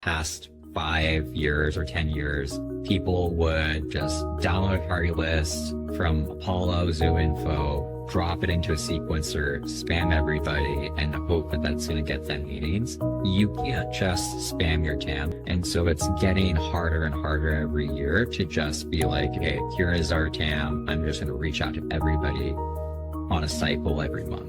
past 5 years or 10 years, people would just download a party list from Apollo, ZooInfo, drop it into a sequencer, spam everybody, and hope that that's going to get them meetings. You can't just spam your TAM. And so it's getting harder and harder every year to just be like, hey, here is our TAM. I'm just going to reach out to everybody on a cycle every month.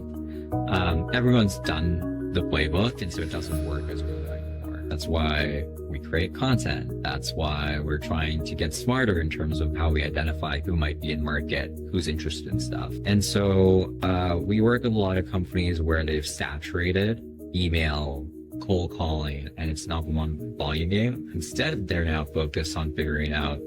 Everyone's done the playbook, and so it doesn't work as well anymore. That's why we create content. That's why we're trying to get smarter in terms of how we identify who might be in market, who's interested in stuff. And so we work with a lot of companies where they've saturated email, cold calling, and it's not one volume game. Instead, they're now focused on figuring out,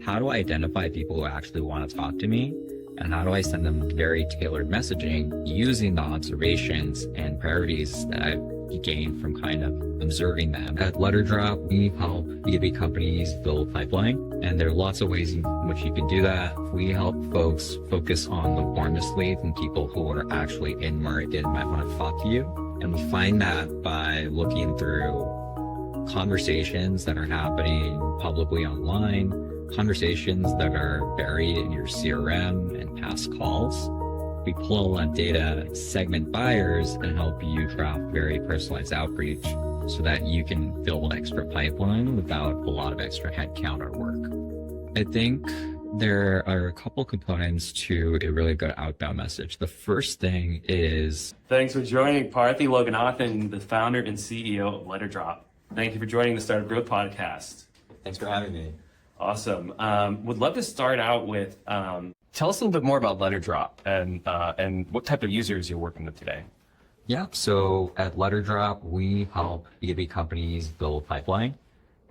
how do I identify people who actually want to talk to me? And how do I send them very tailored messaging using the observations and priorities that I've gained from kind of observing them? At Letterdrop, we help B2B companies build pipeline, and there are lots of ways in which you can do that. We help folks focus on the warmest leads and people who are actually in market and might want to talk to you. And we find that by looking through conversations that are happening publicly online, conversations that are buried in your CRM and past calls. We pull all that data, segment buyers, and help you craft very personalized outreach so that you can build extra pipeline without a lot of extra headcount or work. I think there are a couple components to a really good outbound message. The first thing is... Thanks for joining Parthi, Loganathan, the founder and CEO of Letterdrop. Thank you for joining the Startup Growth Podcast. Thanks for having me. Awesome. Would love to start out with, tell us a little bit more about Letterdrop and what type of users you're working with today. Yeah, so at Letterdrop, we help B2B companies build pipeline,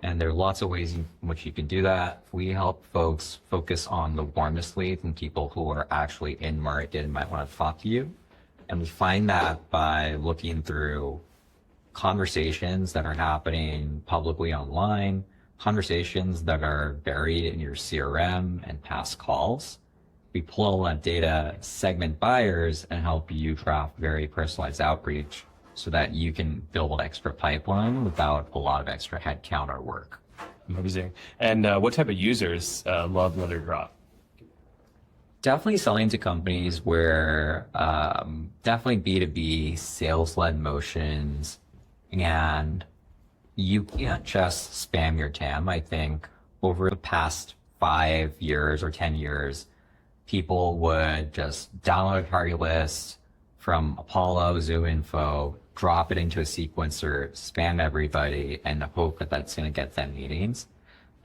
and there are lots of ways in which you can do that. We help folks focus on the warmest leads and people who are actually in market and might want to talk to you. And we find that by looking through conversations that are happening publicly online, conversations that are buried in your CRM and past calls. We pull all that data, segment buyers, and help you craft very personalized outreach so that you can build extra pipeline without a lot of extra headcount or work. Amazing. And what type of users love Letterdrop? Definitely selling to companies where definitely B2B sales-led motions, and you can't just spam your TAM. I think over the past 5 years or 10 years, people would just download a party list from Apollo, ZooInfo, drop it into a sequencer, spam everybody, and hope that that's going to get them meetings.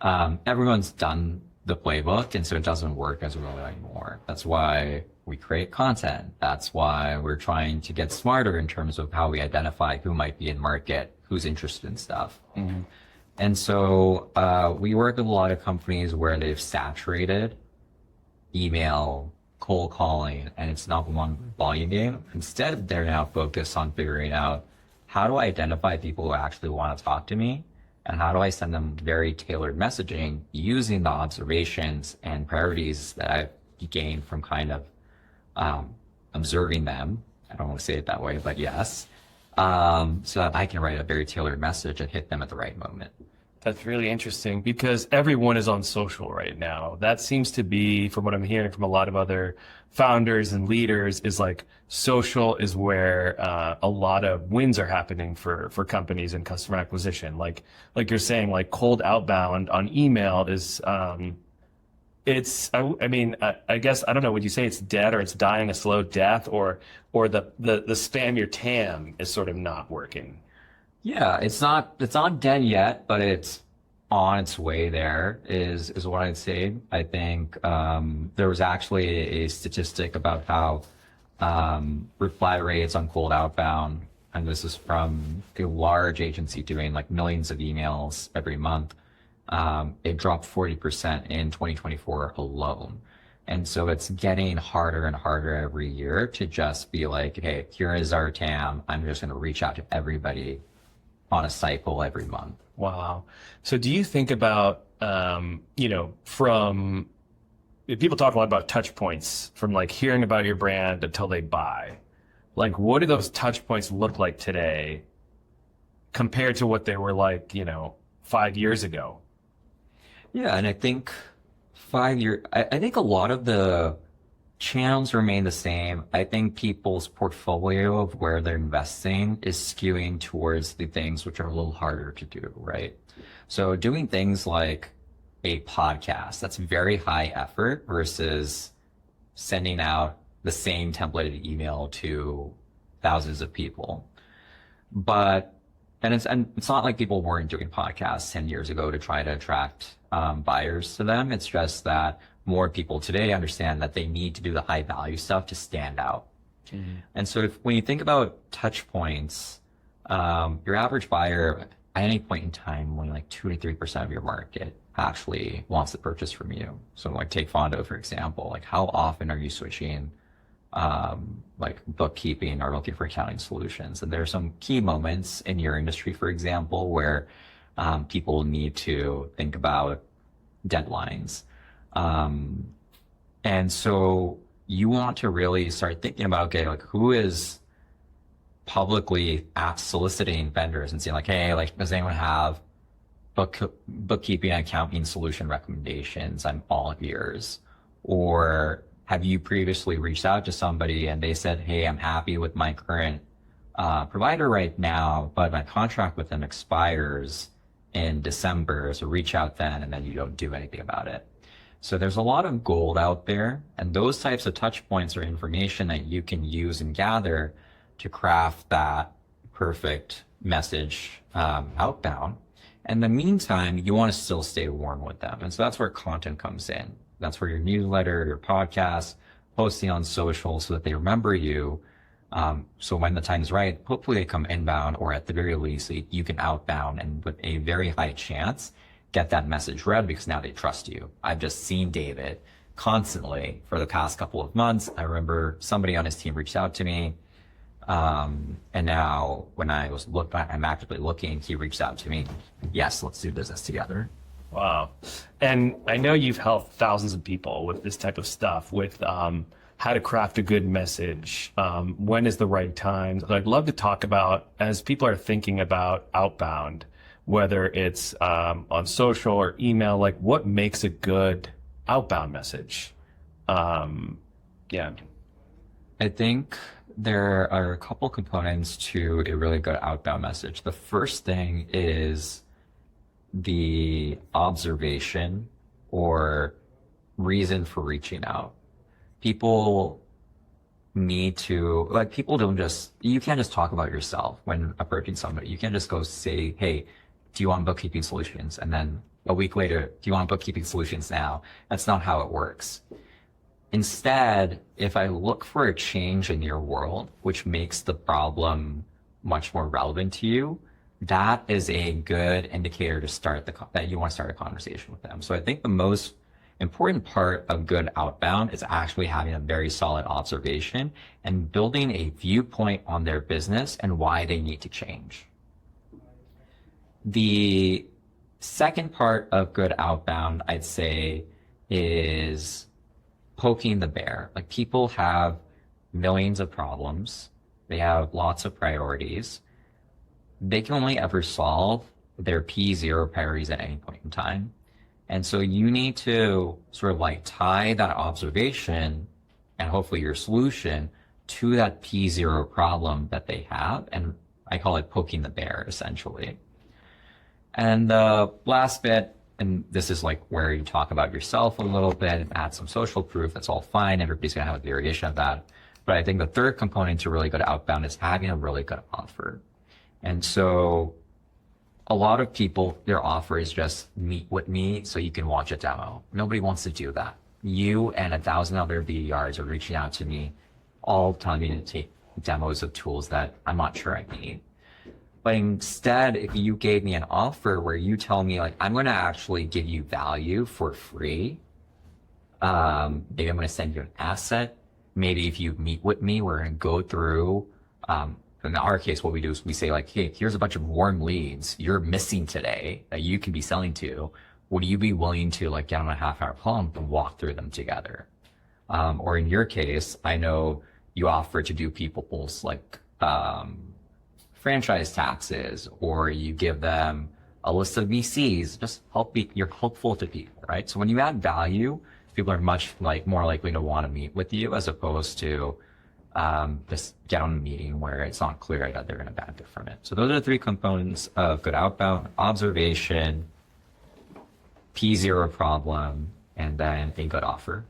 Everyone's done the playbook, and so it doesn't work as well anymore. That's why we create content. That's why we're trying to get smarter in terms of how we identify who might be in market, who's interested in stuff. Mm-hmm. And so we work with a lot of companies where they've saturated email, cold calling, and it's not one volume game. Instead, they're now focused on figuring out, how do I identify people who actually want to talk to me? And how do I send them very tailored messaging using the observations and priorities that I've gained from kind of observing them? I don't want to say it that way, but yes. So that I can write a very tailored message and hit them at the right moment. That's really interesting because everyone is on social right now. That seems to be, from what I'm hearing from a lot of other founders and leaders, is like social is where a lot of wins are happening for companies and customer acquisition. Like you're saying, like cold outbound on email is, I guess, I don't know, would you say it's dead or it's dying a slow death, or the spam your TAM is sort of not working? Yeah, it's not dead yet, but it's on its way there is what I'd say. I think there was actually a statistic about how reply rates on cold outbound, and this is from a large agency doing like millions of emails every month. It dropped 40% in 2024 alone. And so it's getting harder and harder every year to just be like, hey, here is our TAM. I'm just going to reach out to everybody on a cycle every month. Wow. So do you think about, from people talk a lot about touch points, from like hearing about your brand until they buy. Like, what do those touch points look like today compared to what they were like, 5 years ago. Yeah, and I think 5 year, I think a lot of the channels remain the same. I think people's portfolio of where they're investing is skewing towards the things which are a little harder to do, right? So doing things like a podcast, that's very high effort versus sending out the same templated email to thousands of people. But and it's not like people weren't doing podcasts 10 years ago to try to attract buyers to them. It's just that more people today understand that they need to do the high value stuff to stand out. Mm-hmm. And so when you think about touch points, your average buyer at any point in time, only like 2 to 3% of your market actually wants to purchase from you. So like take Fondo, for example, like how often are you switching like bookkeeping or looking for accounting solutions? And there are some key moments in your industry, for example, where people need to think about deadlines. And so you want to really start thinking about, okay, like who is publicly soliciting vendors and saying like, hey, like, does anyone have bookkeeping and accounting solution recommendations? I'm all ears. Or have you previously reached out to somebody and they said, hey, I'm happy with my current provider right now, but my contract with them expires in December. So reach out then, and then you don't do anything about it. So there's a lot of gold out there, and those types of touch points are information that you can use and gather to craft that perfect message outbound. In the meantime, you want to still stay warm with them. And so that's where content comes in. That's where your newsletter, your podcast, posting on social so that they remember you. So when the time is right, hopefully they come inbound, or at the very least, you can outbound and with a very high chance get that message read because now they trust you. I've just seen David constantly for the past couple of months. I remember somebody on his team reached out to me. And now when I'm actively looking, he reached out to me. Yes, let's do business together. Wow. And I know you've helped thousands of people with this type of stuff, with how to craft a good message, when is the right time. So I'd love to talk about, as people are thinking about outbound, whether it's on social or email, like what makes a good outbound message? Yeah. I think there are a couple components to a really good outbound message. The first thing is the observation or reason for reaching out. People need to, like, you can't just talk about yourself when approaching somebody. You can't just go say, hey, do you want bookkeeping solutions? And then a week later, do you want bookkeeping solutions now? That's not how it works. Instead, if I look for a change in your world, which makes the problem much more relevant to you, that is a good indicator to that you want to start a conversation with them. So I think the most important part of good outbound is actually having a very solid observation and building a viewpoint on their business and why they need to change. The second part of good outbound, I'd say, is poking the bear. Like, people have millions of problems. They have lots of priorities. They can only ever solve their P0 priorities at any point in time. And so you need to sort of like tie that observation and hopefully your solution to that P0 problem that they have. And I call it poking the bear, essentially. And the last bit, and this is like where you talk about yourself a little bit and add some social proof. That's all fine. Everybody's going to have a variation of that. But I think the third component to really good outbound is having a really good offer. And so a lot of people, their offer is just meet with me so you can watch a demo. Nobody wants to do that. You and 1,000 other BDRs are reaching out to me, all telling me to take demos of tools that I'm not sure I need. But instead, if you gave me an offer where you tell me, like, I'm going to actually give you value for free, maybe I'm going to send you an asset. Maybe if you meet with me, we're going to go through, in our case, what we do is we say, like, hey, here's a bunch of warm leads you're missing today that you can be selling to. Would you be willing to, like, get on a half-hour call and walk through them together? Or in your case, I know you offer to do people polls, like, franchise taxes, or you give them a list of VCs, just you're helpful to people, right? So when you add value, people are much more likely to want to meet with you, as opposed to just get on a meeting where it's not clear that they're going to benefit from it. So those are the three components of good outbound: observation, P0 problem, and then a good offer.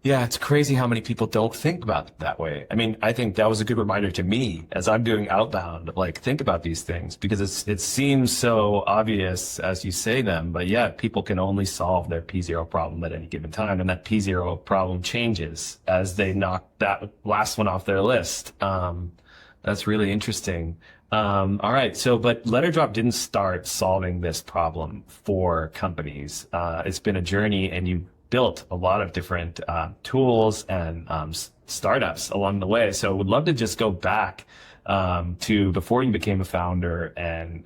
Yeah, it's crazy how many people don't think about it that way. I mean, I think that was a good reminder to me as I'm doing outbound, like, think about these things, because it seems so obvious as you say them, but yeah, people can only solve their P0 problem at any given time. And that P0 problem changes as they knock that last one off their list. That's really interesting. All right. So, but Letterdrop didn't start solving this problem for companies. It's been a journey, and you built a lot of different tools and startups along the way. So would love to just go back to before you became a founder and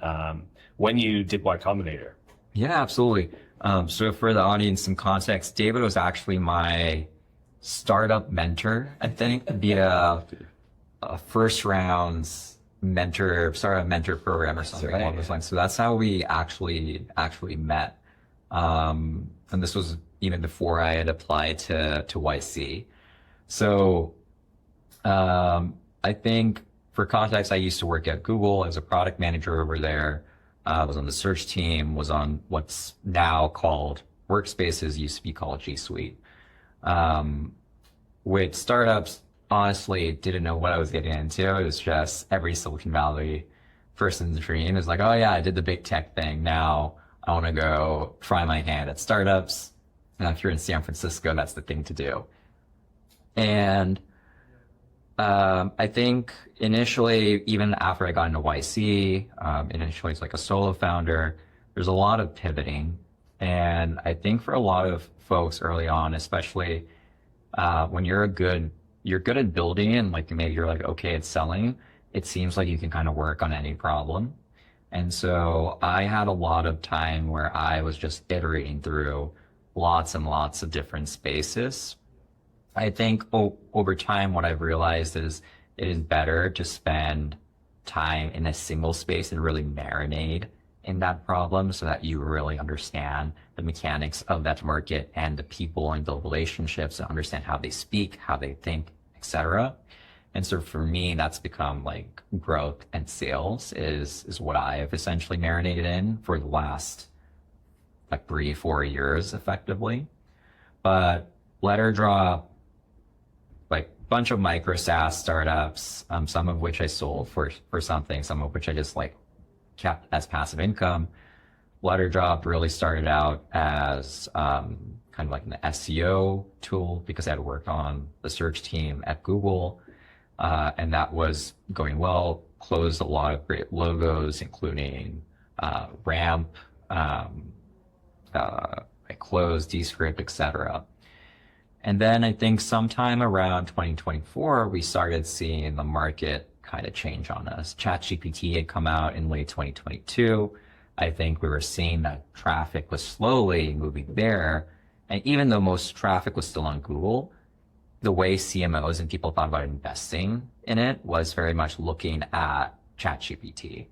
when you did Y Combinator. Yeah, absolutely. So for the audience, some context, David was actually my startup mentor, I think, via a first rounds startup mentor program or something along those lines. So that's how we actually met. And this was even before I had applied to YC. So I think for context, I used to work at Google as a product manager over there. I was on the search team, was on what's now called Workspaces, used to be called G Suite. With startups, honestly, didn't know what I was getting into. It was just every Silicon Valley person's dream. It's like, oh yeah, I did the big tech thing. Now I want to go try my hand at startups. And if you're in San Francisco, that's the thing to do. And I think initially, even after I got into YC, initially it's like a solo founder, there's a lot of pivoting. And I think for a lot of folks early on, especially when you're good at building and like maybe you're like okay at selling, it seems like you can kind of work on any problem. And so I had a lot of time where I was just iterating through lots and lots of different spaces. I think over time, what I've realized is it is better to spend time in a single space and really marinate in that problem so that you really understand the mechanics of that market and the people and build relationships and understand how they speak, how they think, etc. And so for me, that's become like growth and sales is what I've essentially marinated in for the last like 3-4 years effectively. But Letterdrop, like bunch of micro SaaS startups, some of which I sold for something, some of which I just like kept as passive income. Letterdrop really started out as kind of like an SEO tool because I had worked on the search team at Google, and that was going well. Closed a lot of great logos, including Ramp. I closed Descript, etc. And then I think sometime around 2024, we started seeing the market kind of change on us. ChatGPT had come out in late 2022. I think we were seeing that traffic was slowly moving there. And even though most traffic was still on Google, the way CMOs and people thought about investing in it was very much looking at ChatGPT.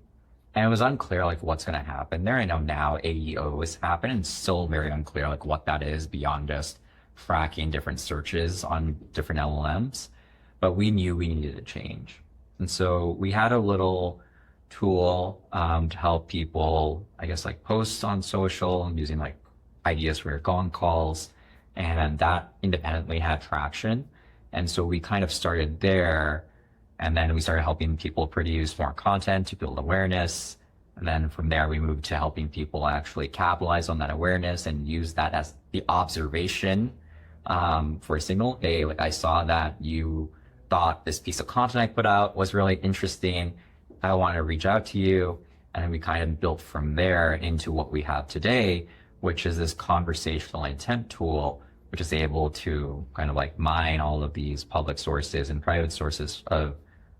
And it was unclear like what's going to happen there. I know now AEO has happened and it's still very unclear like what that is beyond just tracking different searches on different LLMs. But we knew we needed to change. And so we had a little tool to help people, I guess, like post on social and using like ideas for gong calls. And that independently had traction. And so we kind of started there. And then we started helping people produce more content to build awareness. And then from there, we moved to helping people actually capitalize on that awareness and use that as the observation for a signal. Hey, like I saw that you thought this piece of content I put out was really interesting. I want to reach out to you. And then we kind of built from there into what we have today, which is this conversational intent tool, which is able to kind of like mine all of these public sources and private sources of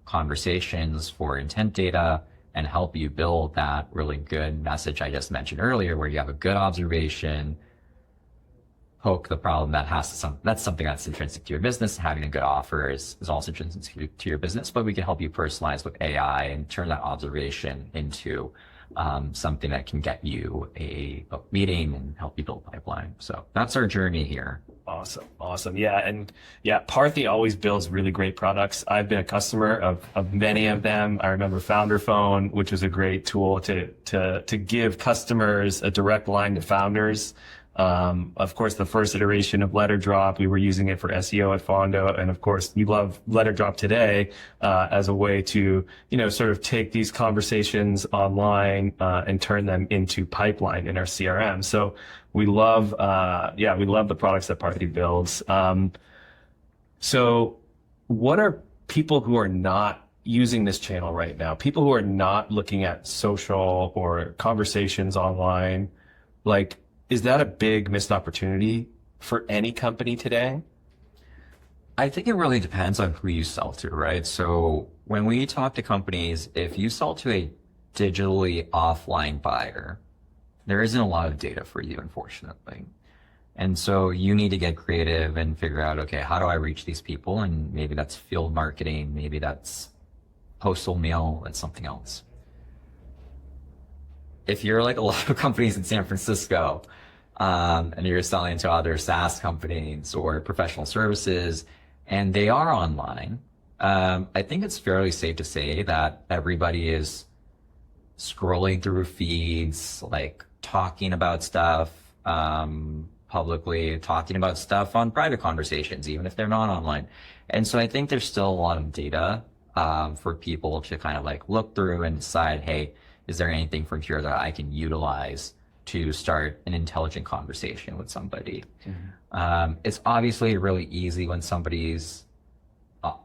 conversations for intent data and help you build that really good message I just mentioned earlier, where you have a good observation, poke the problem that that's something that's intrinsic to your business. Having a good offer is also intrinsic to your business, but we can help you personalize with AI and turn that observation into something that can get you a meeting and help you build a pipeline. So that's our journey here. Awesome. Yeah. And yeah, Parthi always builds really great products. I've been a customer of many of them. I remember Founder Phone, which was a great tool to give customers a direct line to founders. Of course, the first iteration of Letterdrop, we were using it for SEO at Fondo. And of course, we love Letterdrop today, as a way to, sort of take these conversations online, and turn them into pipeline in our CRM. So we love the products that Parthi builds. So what are people who are not using this channel right now? People who are not looking at social or conversations online, like, is that a big missed opportunity for any company today? I think it really depends on who you sell to, right? So when we talk to companies, if you sell to a digitally offline buyer, there isn't a lot of data for you, unfortunately. And so you need to get creative and figure out, okay, how do I reach these people? And maybe that's field marketing, maybe that's postal mail, that's something else. If you're like a lot of companies in San Francisco, and you're selling to other SaaS companies or professional services, and they are online, I think it's fairly safe to say that everybody is scrolling through feeds, like talking about stuff publicly, talking about stuff on private conversations, even if they're not online. And so I think there's still a lot of data for people to kind of like look through and decide, hey, is there anything from here that I can utilize to start an intelligent conversation with somebody? Mm-hmm. It's obviously really easy when somebody's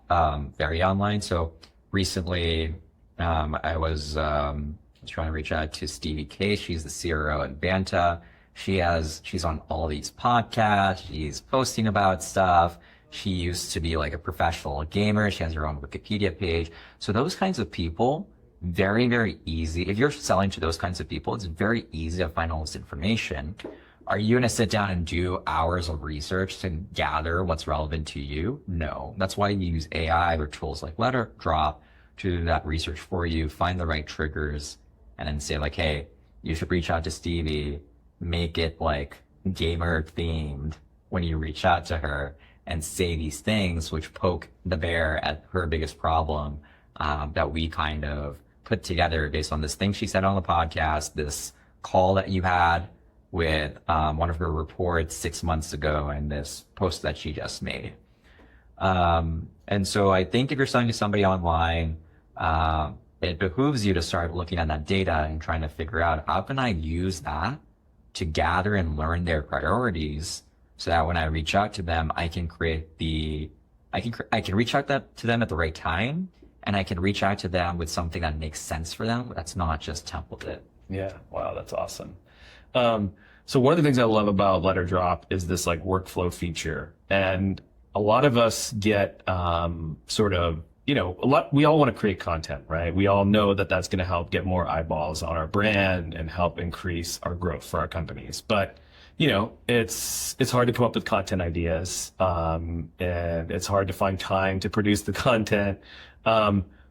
very online. So recently, I was trying to reach out to Stevie K. She's the CRO at Banta. She's on all these podcasts. She's posting about stuff. She used to be like a professional gamer. She has her own Wikipedia page. So those kinds of people, very, very easy. If you're selling to those kinds of people, it's very easy to find all this information. Are you going to sit down and do hours of research to gather what's relevant to you? No. That's why you use AI or tools like Letterdrop to do that research for you, find the right triggers, and then say like, hey, you should reach out to Stevie, make it like gamer themed when you reach out to her, and say these things which poke the bear at her biggest problem, that we kind of put together based on this thing she said on the podcast, this call that you had with one of her reports 6 months ago, and this post that she just made. And so I think if you're selling to somebody online, it behooves you to start looking at that data and trying to figure out, how can I use that to gather and learn their priorities, so that when I reach out to them, I can I can reach out to them at the right time, and I can reach out to them with something that makes sense for them. That's not just templated. Yeah. Wow. That's awesome. So one of the things I love about Letterdrop is this like workflow feature. And a lot of us get, we all want to create content, right? We all know that that's going to help get more eyeballs on our brand and help increase our growth for our companies. But it's hard to come up with content ideas, and it's hard to find time to produce the content.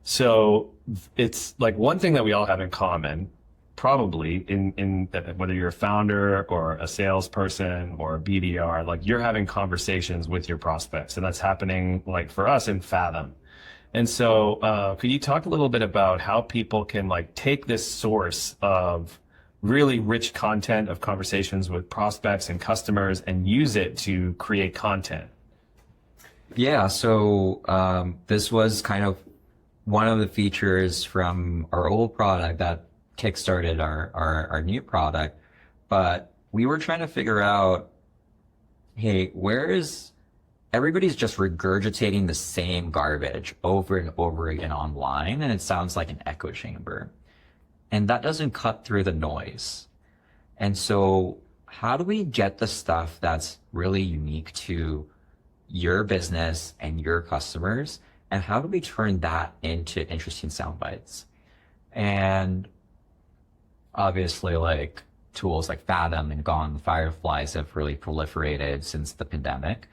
So it's like one thing that we all have in common, probably in whether you're a founder or a salesperson or a BDR, like you're having conversations with your prospects, and that's happening like for us in Fathom. And so, could you talk a little bit about how people can like take this source of really rich content of conversations with prospects and customers and use it to create content? Yeah, so this was kind of one of the features from our old product that kickstarted our new product, but we were trying to figure out, hey, everybody's just regurgitating the same garbage over and over again online, and it sounds like an echo chamber. And that doesn't cut through the noise. And so how do we get the stuff that's really unique to your business and your customers, and how do we turn that into interesting sound bites? And obviously, like, tools like Fathom and Gone, Fireflies have really proliferated since the pandemic.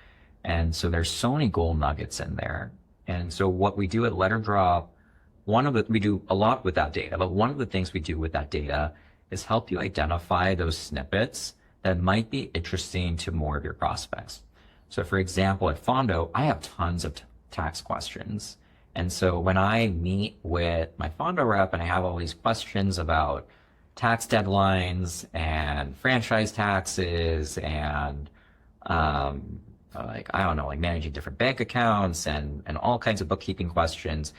And so there's so many gold nuggets in there. And so what we do at Letterdrop, we do a lot with that data, but one of the things we do with that data is help you identify those snippets that might be interesting to more of your prospects. So for example, at Fondo, I have tons of tax questions. And so when I meet with my Fondo rep and I have all these questions about tax deadlines and franchise taxes and I don't know, like managing different bank accounts and all kinds of bookkeeping questions,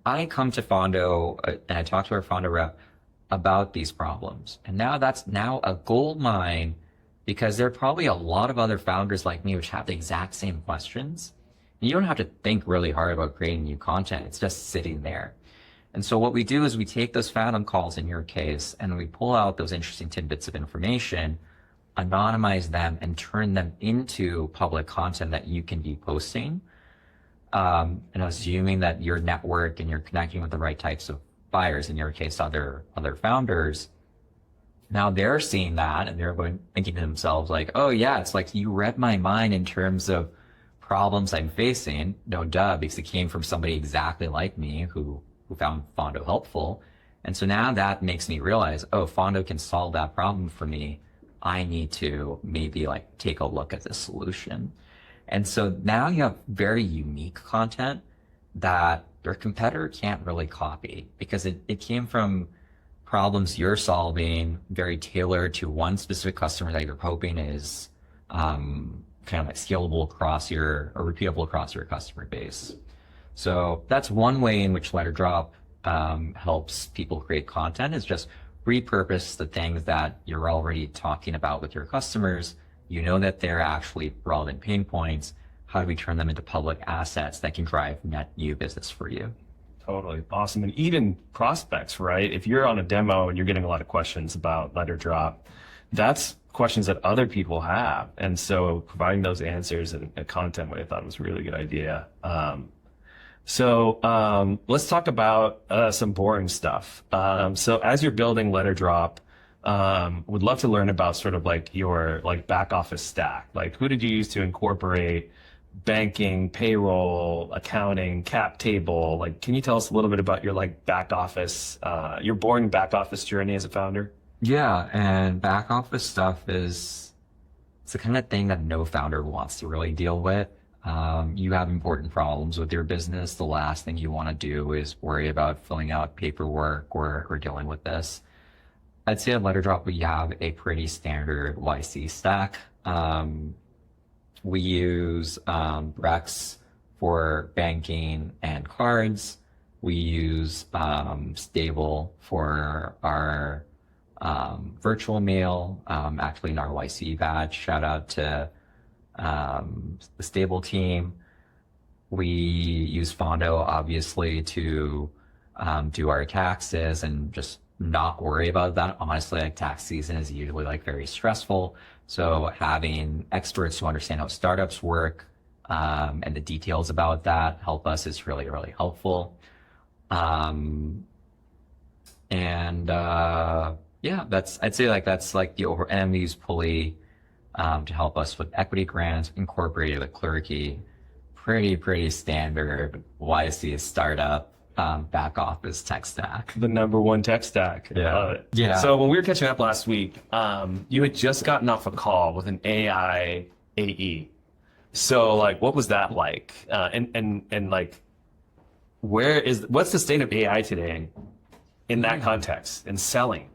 I come to Fondo and I talk to our Fondo rep about these problems. And now that's now a gold mine because there are probably a lot of other founders like me which have the exact same questions. You don't have to think really hard about creating new content. It's just sitting there. And so what we do is we take those Fathom calls in your case and we pull out those interesting tidbits of information, anonymize them, and turn them into public content that you can be posting. And assuming that your network and you're connecting with the right types of buyers, in your case, other founders, now they're seeing that and they're thinking to themselves like, oh yeah, it's like you read my mind in terms of problems I'm facing. No duh, because it came from somebody exactly like me who found Fondo helpful. And so now that makes me realize, oh, Fondo can solve that problem for me. I need to maybe like take a look at the solution. And so now you have very unique content that your competitor can't really copy because it came from problems you're solving, very tailored to one specific customer that you're hoping is kind of like scalable across or repeatable across your customer base. So that's one way in which Letterdrop helps people create content, is just repurpose the things that you're already talking about with your customers. You know that they're actually relevant pain points. How do we turn them into public assets that can drive net new business for you? Totally. Awesome. And even prospects, right? If you're on a demo and you're getting a lot of questions about Letterdrop, that's questions that other people have. And so providing those answers and content, what I thought was a really good idea. So let's talk about some boring stuff. So as you're building Letterdrop, would love to learn about sort of like your like back office stack. Like who did you use to incorporate banking, payroll, accounting, cap table? Like, can you tell us a little bit about your like back office, your boring back office journey as a founder? Yeah, and back office stuff it's the kind of thing that no founder wants to really deal with. You have important problems with your business. The last thing you want to do is worry about filling out paperwork or dealing with this. I'd say at Letterdrop, we have a pretty standard YC stack. We use Rex for banking and cards. We use Stable for our virtual mail, actually in our YC badge. Shout out to the Stable team. We use Fondo obviously to do our taxes and just not worry about that. Honestly, like tax season is usually like very stressful. So having experts who understand how startups work and the details about that help us is really, really helpful. Yeah, I'd say like that's like the and we use Pulley to help us with equity grants, incorporated with Clerky, pretty standard YC startup back office tech stack. The number one tech stack. Yeah. Yeah. So when we were catching up last week, you had just gotten off a call with an AI AE. So like, what was that like? And like, what's the state of AI today in that context and selling?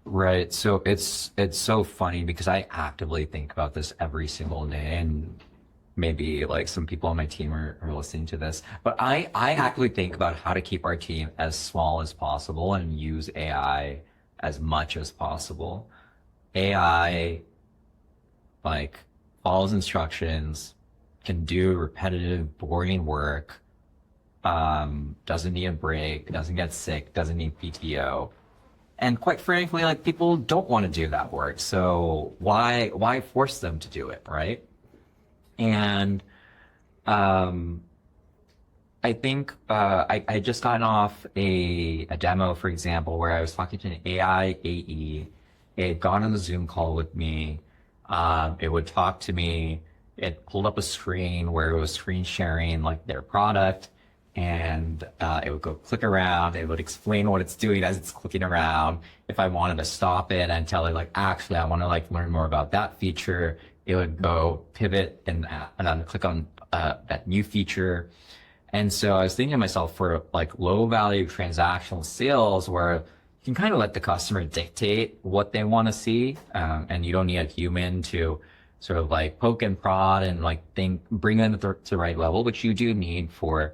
Right. So it's so funny because I actively think about this every single day, and maybe like some people on my team are listening to this, but I actively think about how to keep our team as small as possible and use AI as much as possible. AI like follows instructions, can do repetitive, boring work, doesn't need a break, doesn't get sick, doesn't need PTO. And quite frankly, like people don't want to do that work. So why force them to do it, right? And I think I just gotten off a demo, for example, where I was talking to an AI AE, it got on the Zoom call with me. It would talk to me. It pulled up a screen where it was screen sharing like their product, and it would go click around. It would explain what it's doing as it's clicking around. If I wanted to stop it and tell it like, actually, I want to like learn more about that feature, it would go pivot and then click on that new feature. And so I was thinking to myself, for like low value transactional sales where you can kind of let the customer dictate what they want to see, and you don't need a human to sort of like poke and prod and like bring them to the right level, which you do need for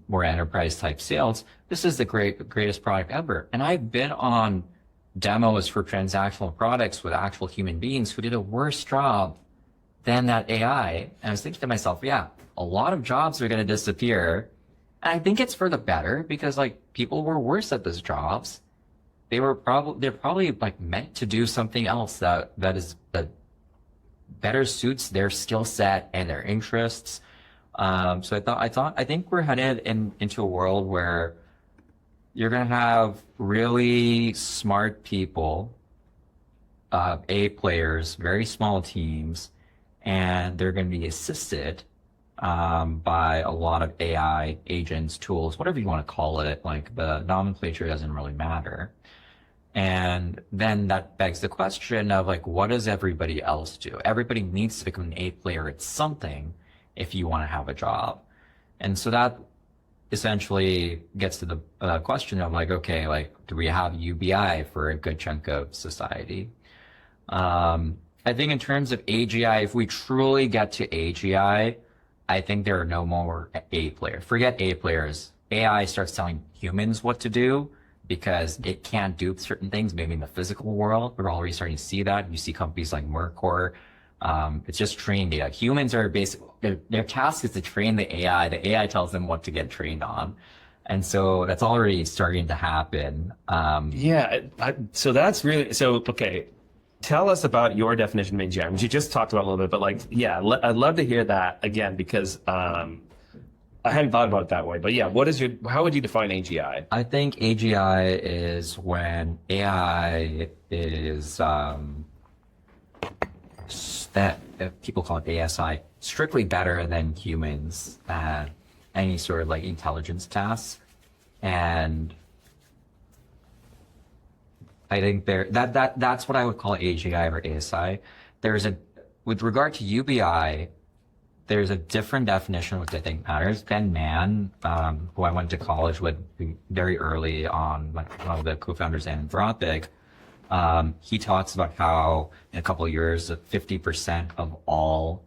more enterprise type sales. This is the greatest product ever. And I've been on demos for transactional products with actual human beings who did a worse job than that AI. And I was thinking to myself, yeah, a lot of jobs are going to disappear. And I think it's for the better, because like people were worse at those jobs. They're probably like meant to do something else that better suits their skill set and their interests. So I think we're headed into a world where you're going to have really smart people, A players, very small teams, and they're going to be assisted by a lot of AI agents, tools, whatever you want to call it. Like the nomenclature doesn't really matter. And then that begs the question of like, what does everybody else do? Everybody needs to become an A player at something if you want to have a job. And so that essentially gets to the question of like, okay, like, do we have UBI for a good chunk of society? I think in terms of AGI, if we truly get to AGI, I think there are no more A players. Forget A players. AI starts telling humans what to do because it can't do certain things, maybe in the physical world. We're already starting to see that. You see companies like Mercor. It's just training data. Humans are basically, their task is to train the AI. The AI tells them what to get trained on. And so that's already starting to happen. So that's really, so, okay. Tell us about your definition of AGI, which you just talked about a little bit, but like, yeah, I'd love to hear that again, because I hadn't thought about it that way. But yeah, how would you define AGI? I think AGI is when AI is that people call it ASI, strictly better than humans at any sort of like intelligence tasks. And I think that's what I would call AGI or ASI. With regard to UBI, there's a different definition which I think matters. Ben Mann, who I went to college with very early on, like one of the co-founders of Anthropic, he talks about how in a couple of years, 50% of all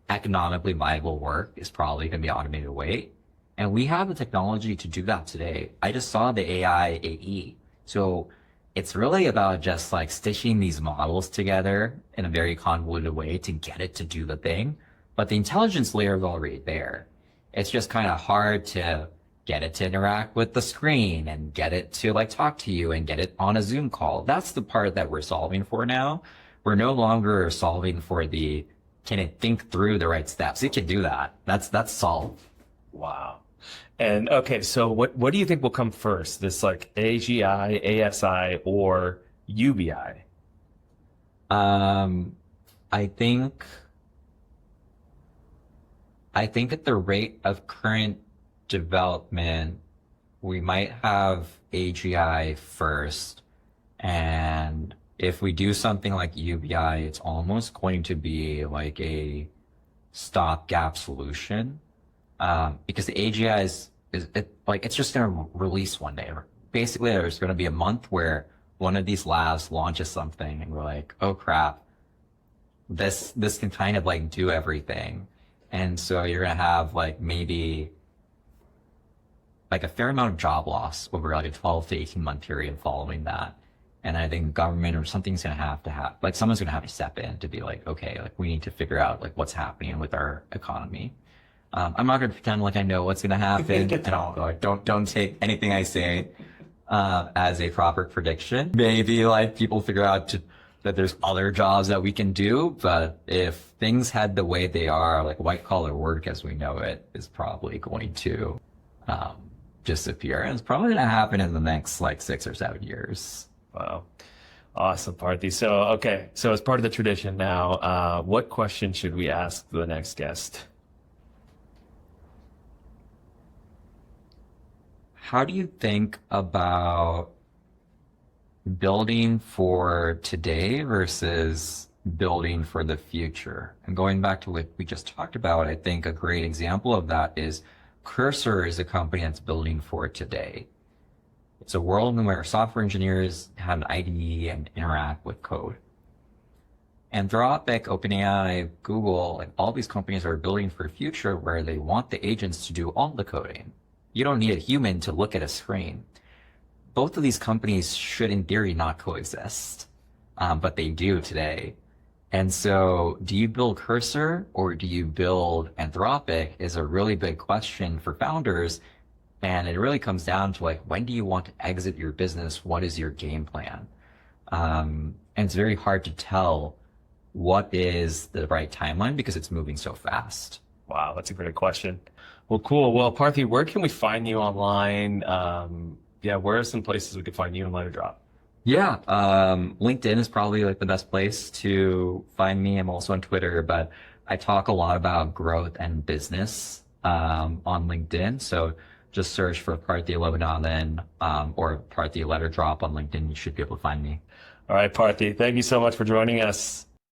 economically viable work is probably going to be automated away. And we have the technology to do that today. I just saw the AI AE. So it's really about just like stitching these models together in a very convoluted way to get it to do the thing. But the intelligence layer is already there. It's just kind of hard to get it to interact with the screen and get it to like talk to you and get it on a Zoom call. That's the part that we're solving for now. We're no longer solving for can it think through the right steps? It can do that. That's solved. Wow. And okay, so what do you think will come first? This like AGI, ASI, or UBI? I think at the rate of current development, we might have AGI first. And if we do something like UBI, it's almost going to be like a stopgap solution. Because the AGI it's just going to release one day. Basically, there's going to be a month where one of these labs launches something and we're like, oh crap, this can kind of like do everything. And so you're going to have like maybe like a fair amount of job loss over like a 12 to 18 month period following that. And I think government or something's going to have, like someone's going to have to step in to be like, okay, like we need to figure out like what's happening with our economy. I'm not going to pretend like I know what's going to happen. Don't take anything I say as a proper prediction. Maybe like people figure out that there's other jobs that we can do, but if things head the way they are, like white collar work as we know it is probably going to disappear. And it's probably going to happen in the next like 6 or 7 years. Wow. Awesome, Parthi. So as part of the tradition now, what question should we ask the next guest? How do you think about building for today versus building for the future? And going back to what we just talked about, I think a great example of that is Cursor is a company that's building for today. It's a world where software engineers have an IDE and interact with code. Anthropic, OpenAI, Google, and all these companies are building for a future where they want the agents to do all the coding. You don't need a human to look at a screen. Both of these companies should, in theory, not coexist, but they do today. And so do you build Cursor or do you build Anthropic is a really big question for founders. And it really comes down to like, when do you want to exit your business? What is your game plan? And it's very hard to tell what is the right timeline because it's moving so fast. Wow, that's a great question. Well, cool. Well, Parthi, where can we find you online? Where are some places we could find you in Letterdrop? Yeah, LinkedIn is probably like the best place to find me. I'm also on Twitter, but I talk a lot about growth and business on LinkedIn. So just search for Parthi Loganathan or Parthi Letterdrop on LinkedIn. You should be able to find me. All right, Parthi, thank you so much for joining us.